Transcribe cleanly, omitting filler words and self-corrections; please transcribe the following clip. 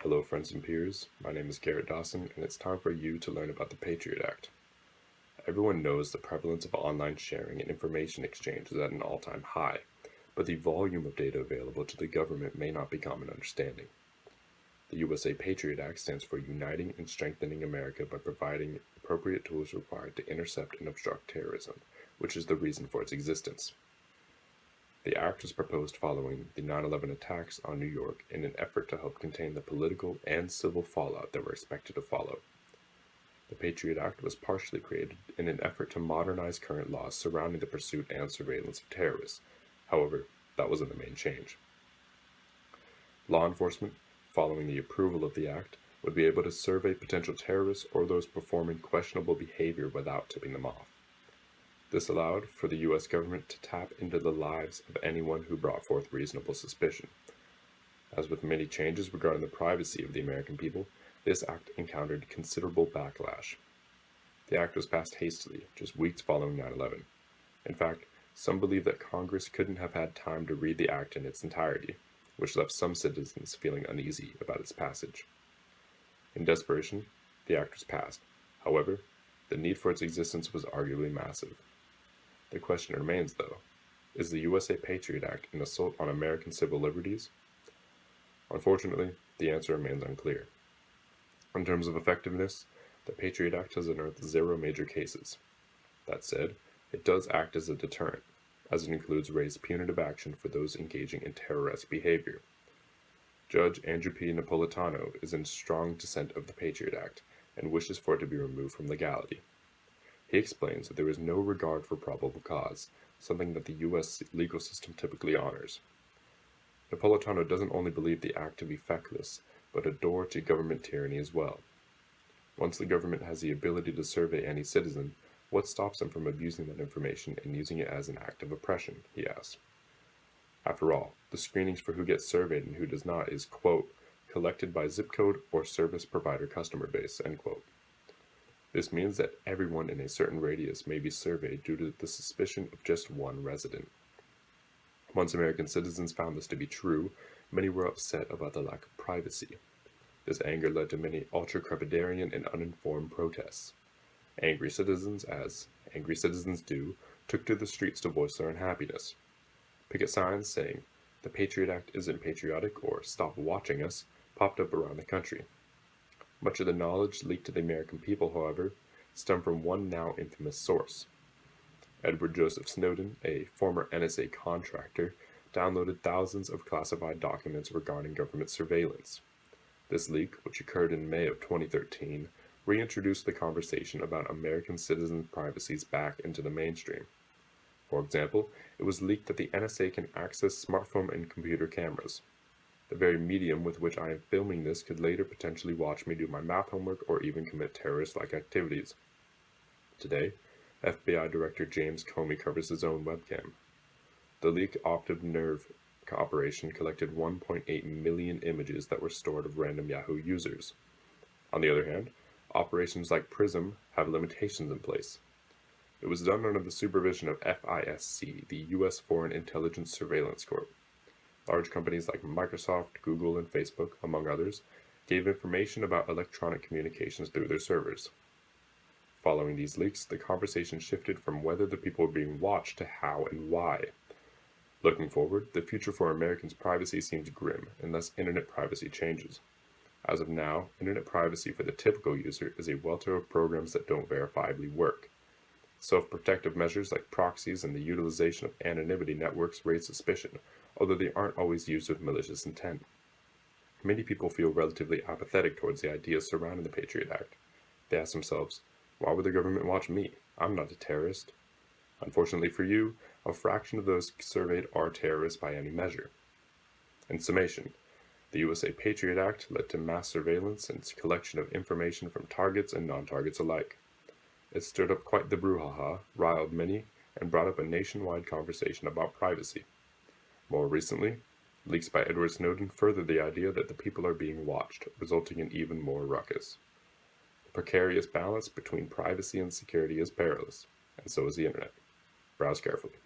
Hello friends and peers, my name is Garrett Dawson and it's time for you to learn about the Patriot Act. Everyone knows the prevalence of online sharing and information exchange is at an all-time high, but the volume of data available to the government may not be common understanding. The USA Patriot Act stands for Uniting and Strengthening America by providing appropriate tools required to intercept and obstruct terrorism, which is the reason for its existence. The act was proposed following the 9/11 attacks on New York in an effort to help contain the political and civil fallout that were expected to follow. The Patriot Act was partially created in an effort to modernize current laws surrounding the pursuit and surveillance of terrorists. However, that wasn't the main change. Law enforcement, following the approval of the act, would be able to survey potential terrorists or those performing questionable behavior without tipping them off. This allowed for the U.S. government to tap into the lives of anyone who brought forth reasonable suspicion. As with many changes regarding the privacy of the American people, this act encountered considerable backlash. The act was passed hastily, just weeks following 9/11. In fact, some believe that Congress couldn't have had time to read the act in its entirety, which left some citizens feeling uneasy about its passage. In desperation, the act was passed. However, the need for its existence was arguably massive. The question remains, though, is the USA Patriot Act an assault on American civil liberties? Unfortunately, the answer remains unclear. In terms of effectiveness, the Patriot Act has unearthed 0 major cases. That said, it does act as a deterrent, as it includes raised punitive action for those engaging in terrorist behavior. Judge Andrew P. Napolitano is in strong dissent of the Patriot Act and wishes for it to be removed from legality. He explains that there is no regard for probable cause, something that the U.S. legal system typically honors. Napolitano doesn't only believe the act to be feckless, but a door to government tyranny as well. Once the government has the ability to survey any citizen, what stops them from abusing that information and using it as an act of oppression, he asks. After all, the screenings for who gets surveyed and who does not is, quote, collected by zip code or service provider customer base, end quote. This means that everyone in a certain radius may be surveyed due to the suspicion of just one resident. Once American citizens found this to be true, many were upset about the lack of privacy. This anger led to many ultra-crepidarian and uninformed protests. Angry citizens, as angry citizens do, took to the streets to voice their unhappiness. Picket signs saying, "The Patriot Act isn't patriotic," or "Stop watching us," popped up around the country. Much of the knowledge leaked to the American people, however, stemmed from one now infamous source. Edward Joseph Snowden, a former NSA contractor, downloaded thousands of classified documents regarding government surveillance. This leak, which occurred in May of 2013, reintroduced the conversation about American citizens' privacies back into the mainstream. For example, it was leaked that the NSA can access smartphone and computer cameras. The very medium with which I am filming this could later potentially watch me do my math homework or even commit terrorist-like activities. Today, FBI Director James Comey covers his own webcam. The leaked optic nerve operation collected 1.8 million images that were stored of random Yahoo users. On the other hand, operations like PRISM have limitations in place. It was done under the supervision of FISC, the U.S. Foreign Intelligence Surveillance Corp. Large companies like Microsoft, Google, and Facebook, among others, gave information about electronic communications through their servers. Following these leaks, the conversation shifted from whether the people were being watched to how and why. Looking forward, the future for Americans' privacy seems grim unless internet privacy changes. As of now, internet privacy for the typical user is a welter of programs that don't verifiably work. Self-protective measures like proxies and the utilization of anonymity networks raise suspicion, although they aren't always used with malicious intent. Many people feel relatively apathetic towards the ideas surrounding the Patriot Act. They ask themselves, why would the government watch me? I'm not a terrorist. Unfortunately for you, a fraction of those surveyed are terrorists by any measure. In summation, the USA Patriot Act led to mass surveillance and collection of information from targets and non-targets alike. It stirred up quite the brouhaha, riled many, and brought up a nationwide conversation about privacy. More recently, leaks by Edward Snowden furthered the idea that the people are being watched, resulting in even more ruckus. The precarious balance between privacy and security is perilous, and so is the internet. Browse carefully.